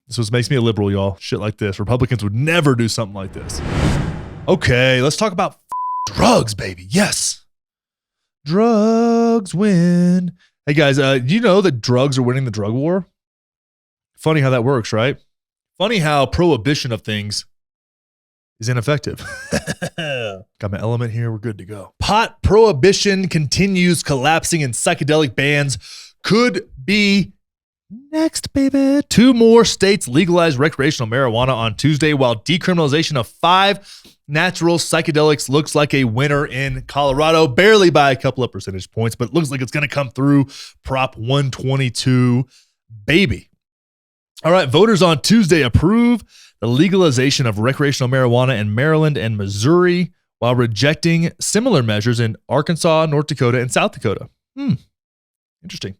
This was makes me a liberal, y'all. Shit like this. Republicans would never do something like this. Okay, let's talk about drugs, baby. Yes. Drugs win. Hey, guys, do you know that drugs are winning the drug war? Funny how that works, right? Funny how prohibition of things is ineffective. Got my element here. We're good to go. Pot prohibition continues collapsing and psychedelic bans could be next, baby. 2 more states legalized recreational marijuana on Tuesday, while decriminalization of 5 natural psychedelics looks like a winner in Colorado, barely by a couple of percentage points, but it looks like it's going to come through Prop 122, baby. All right, voters on Tuesday approve the legalization of recreational marijuana in Maryland and Missouri, while rejecting similar measures in Arkansas, North Dakota, and South Dakota. Interesting.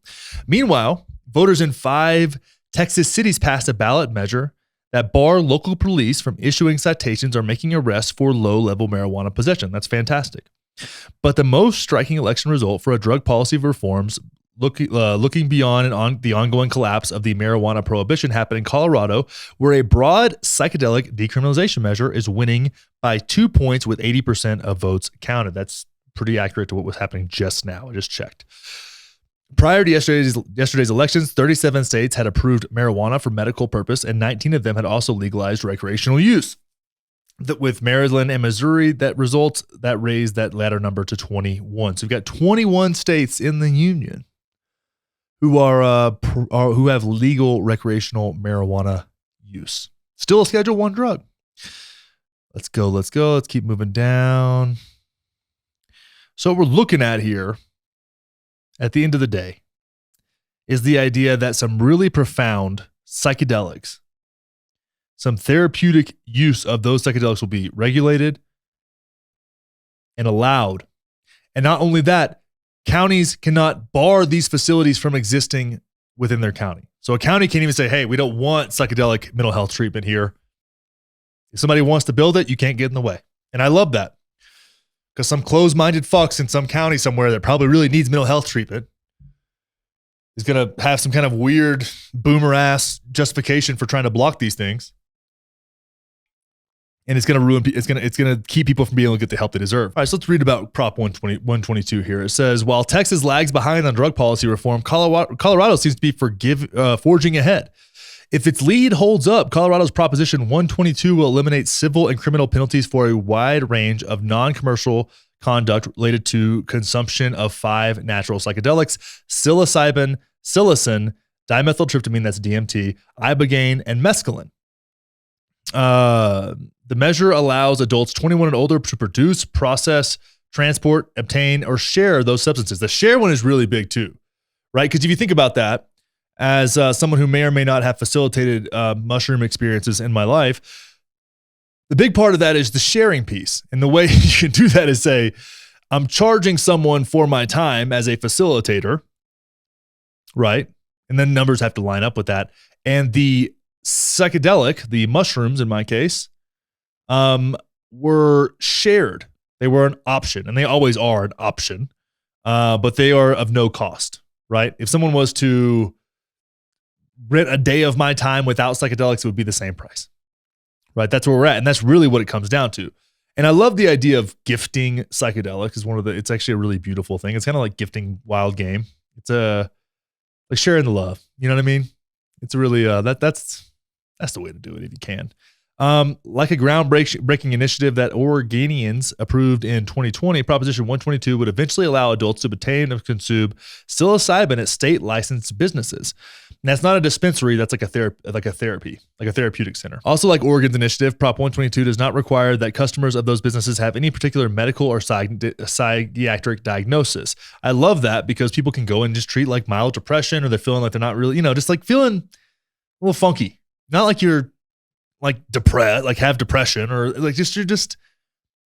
Meanwhile, voters in 5 Texas cities passed a ballot measure that bar local police from issuing citations or making arrests for low-level marijuana possession. That's fantastic. But the most striking election result for a drug policy reforms looking beyond the ongoing collapse of the marijuana prohibition happened in Colorado, where a broad psychedelic decriminalization measure is winning by 2 points with 80% of votes counted. That's pretty accurate to what was happening just now. I just checked. Prior to yesterday's elections, 37 states had approved marijuana for medical purpose, and 19 of them had also legalized recreational use. With Maryland and Missouri, that raised that latter number to 21. So we've got 21 states in the union who who have legal recreational marijuana use. Still a Schedule I drug. Let's go. Let's keep moving down. So what we're looking at here, at the end of the day, is the idea that some really profound psychedelics, some therapeutic use of those psychedelics will be regulated and allowed. And not only that, counties cannot bar these facilities from existing within their county. So a county can't even say, hey, we don't want psychedelic mental health treatment here. If somebody wants to build it, you can't get in the way. And I love that. Because some closed-minded fucks in some county somewhere that probably really needs mental health treatment is going to have some kind of weird boomer-ass justification for trying to block these things. And it's going to ruin. It's going to keep people from being able to get the help they deserve. All right, so let's read about Prop 122 here. It says, while Texas lags behind on drug policy reform, Colorado seems to be forging ahead. If its lead holds up, Colorado's Proposition 122 will eliminate civil and criminal penalties for a wide range of non-commercial conduct related to consumption of 5 natural psychedelics: psilocybin, psilocin, dimethyltryptamine, that's DMT, ibogaine, and mescaline. The measure allows adults 21 and older to produce, process, transport, obtain, or share those substances. The share one is really big too, right? Because if you think about that, as someone who may or may not have facilitated mushroom experiences in my life, the big part of that is the sharing piece. And the way you can do that is say, I'm charging someone for my time as a facilitator, right? And then numbers have to line up with that. And the psychedelic, the mushrooms in my case, were shared. They were an option, and they always are an option, but they are of no cost, right? If someone was to rent a day of my time without psychedelics, it would be the same price, right? That's where we're at. And that's really what it comes down to. And I love the idea of gifting psychedelics is it's actually a really beautiful thing. It's kind of like gifting wild game. It's like sharing the love. You know what I mean? It's a really, that's the way to do it if you can. Like a groundbreaking initiative that Oregonians approved in 2020, Proposition 122 would eventually allow adults to obtain and consume psilocybin at state licensed businesses. And that's not a dispensary. That's like a therapeutic center. Also, like Oregon's initiative, Prop 122 does not require that customers of those businesses have any particular medical or psychiatric diagnosis. I love that because people can go and just treat like mild depression, or they're feeling like they're not really, just like feeling a little funky. Not like you're like depressed, like have depression, or like you're just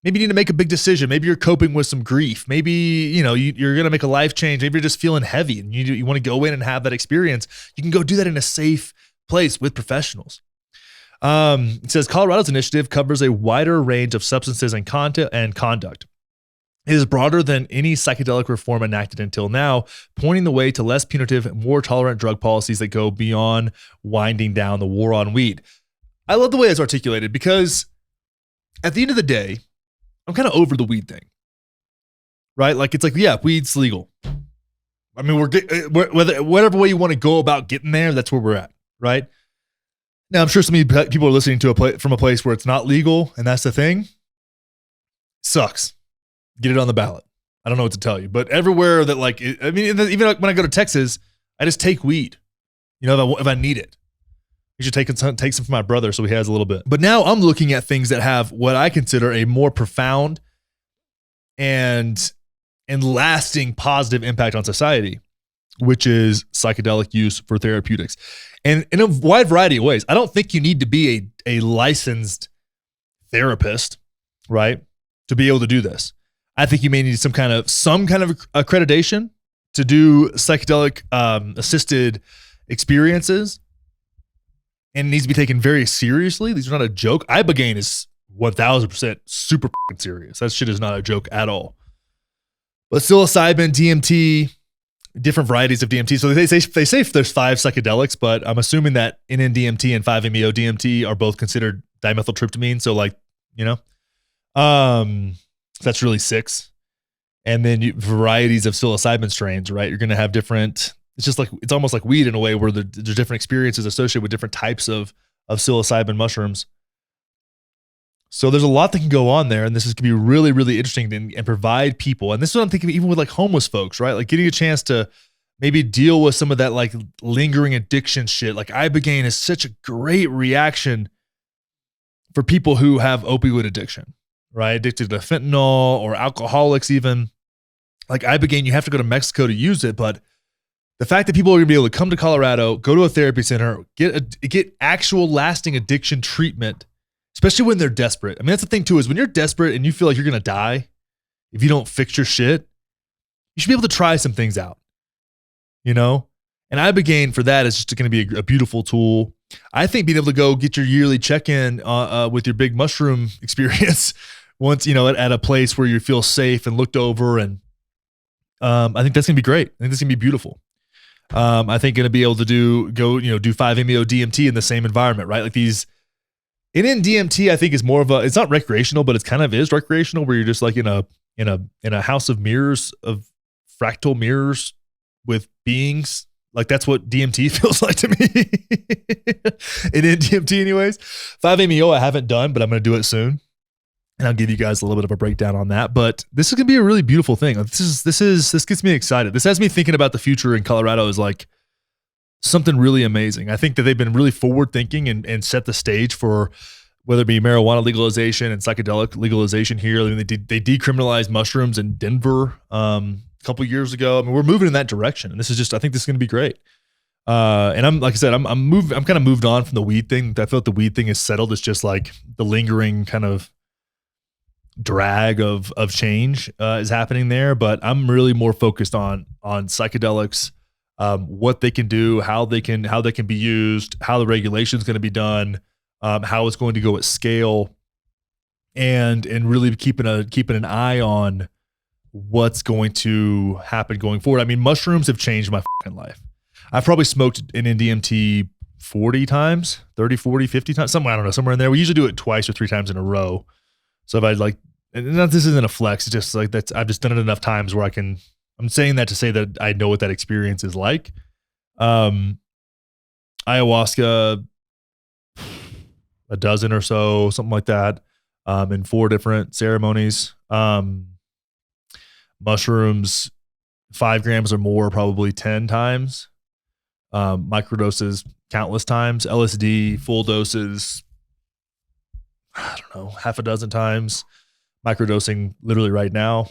maybe you need to make a big decision. Maybe you're coping with some grief. Maybe, you're going to make a life change. Maybe you're just feeling heavy and you want to go in and have that experience. You can go do that in a safe place with professionals. It says Colorado's initiative covers a wider range of substances and content and conduct. It is broader than any psychedelic reform enacted until now, pointing the way to less punitive, more tolerant drug policies that go beyond winding down the war on weed. I love the way it's articulated because at the end of the day, I'm kind of over the weed thing, right? Like, it's like, yeah, weed's legal. I mean, whatever way you want to go about getting there, that's where we're at, right? Now, I'm sure some of you people are listening to from a place where it's not legal, and that's the thing. Sucks. Get it on the ballot. I don't know what to tell you, but everywhere that even when I go to Texas, I just take weed, if I need it. You should take some from my brother so he has a little bit. But now I'm looking at things that have what I consider a more profound and lasting positive impact on society, which is psychedelic use for therapeutics. And in a wide variety of ways. I don't think you need to be a licensed therapist, right, to be able to do this. I think you may need some kind of accreditation to do psychedelic assisted experiences, and it needs to be taken very seriously. These are not a joke. Ibogaine is 1000% super serious. That shit is not a joke at all. But psilocybin, DMT, different varieties of DMT. So they say there's 5 psychedelics, but I'm assuming that NN-DMT and 5-MeO-DMT are both considered dimethyltryptamine. So that's really 6. And then varieties of psilocybin strains, right? You're going to have different, it's almost like weed in a way where there's different experiences associated with different types of psilocybin mushrooms. So there's a lot that can go on there, and this is going to be really, really interesting and provide people. And this is what I'm thinking even with homeless folks, right? Like getting a chance to maybe deal with some of that lingering addiction shit. Like Ibogaine is such a great reaction for people who have opioid addiction, right? Addicted to fentanyl or alcoholics even. Like Ibogaine, you have to go to Mexico to use it, but the fact that people are going to be able to come to Colorado, go to a therapy center, get actual lasting addiction treatment, especially when they're desperate. I mean, that's the thing too, is when you're desperate and you feel like you're going to die if you don't fix your shit, you should be able to try some things out, And Ibogaine for that is just going to be a beautiful tool. I think being able to go get your yearly check-in with your big mushroom experience once, at a place where you feel safe and looked over. And I think that's going to be great. I think that's going to be beautiful. I think going to be able to do 5-MeO-DMT in the same environment, right? Like these NN-DMT, I think is more of it's not recreational, but it kind of is recreational, where you're just like in a house of mirrors, of fractal mirrors with beings. Like that's what DMT feels like to me. NN-DMT anyways. 5-MeO I haven't done, but I'm going to do it soon. And I'll give you guys a little bit of a breakdown on that. But this is going to be a really beautiful thing. This gets me excited. This has me thinking about the future in Colorado as like something really amazing. I think that they've been really forward thinking and set the stage for whether it be marijuana legalization and psychedelic legalization here. I mean, they decriminalized mushrooms in Denver a couple years ago. I mean, we're moving in that direction, and I think this is going to be great. And I'm kind of moved on from the weed thing. I felt the weed thing is settled. It's just like the lingering kind of drag of change is happening there, but I'm really more focused on psychedelics, what they can do, how they can be used, how the regulation is going to be done, how it's going to go at scale, and really keeping an eye on what's going to happen going forward. I mean, mushrooms have changed my fucking life. I've probably smoked an DMT 40 times, 30, 40, 50 times, somewhere in there. We usually do it twice or 3 times in a row. So if this isn't a flex, it's just like I've just done it enough times where I'm saying that to say that I know what that experience is like. Ayahuasca, a dozen or so, something like that, in 4 different ceremonies. Mushrooms, 5 grams or more, probably 10 times. Microdoses, countless times. LSD, full doses, I don't know, half a dozen times. Microdosing literally right now.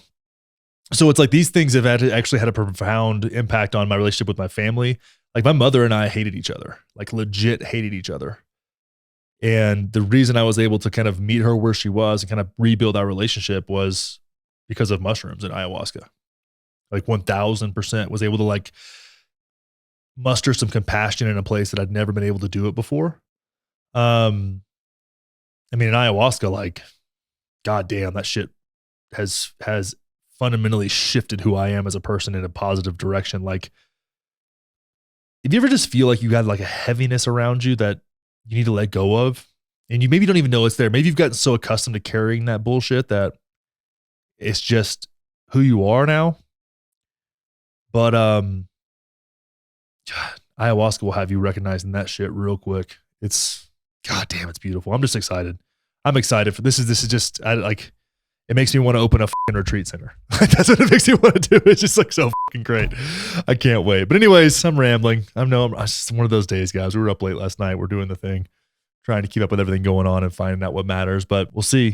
So it's like these things have actually had a profound impact on my relationship with my family. Like my mother and I hated each other, like legit hated each other. And the reason I was able to kind of meet her where she was and kind of rebuild our relationship was because of mushrooms and ayahuasca. Like 1000% was able to like muster some compassion in a place that I'd never been able to do it before. I mean, in ayahuasca, like, God damn, that shit has fundamentally shifted who I am as a person in a positive direction. Like, if you ever just feel like you got like a heaviness around you that you need to let go of, and you maybe don't even know it's there. Maybe you've gotten so accustomed to carrying that bullshit that it's just who you are now. But ayahuasca will have you recognizing that shit real quick. It's goddamn, it's beautiful. I'm just excited. I'm excited for this. Is just it makes me want to open a fucking retreat center. That's what it makes me want to do. It's just like so fucking great. I can't wait. But anyways, I'm rambling. It's just one of those days, guys. We were up late last night. We're doing the thing, trying to keep up with everything going on and finding out what matters. But we'll see.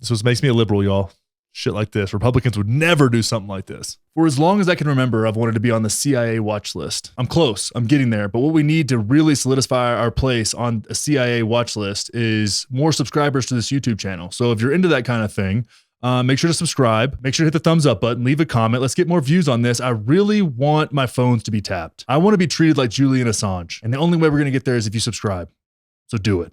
This is what makes me a liberal, y'all. Shit like this. Republicans would never do something like this. For as long as I can remember, I've wanted to be on the CIA watch list. I'm close. I'm getting there. But what we need to really solidify our place on a CIA watch list is more subscribers to this YouTube channel. So if you're into that kind of thing, make sure to subscribe. Make sure to hit the thumbs up button. Leave a comment. Let's get more views on this. I really want my phones to be tapped. I want to be treated like Julian Assange. And the only way we're going to get there is if you subscribe. So do it.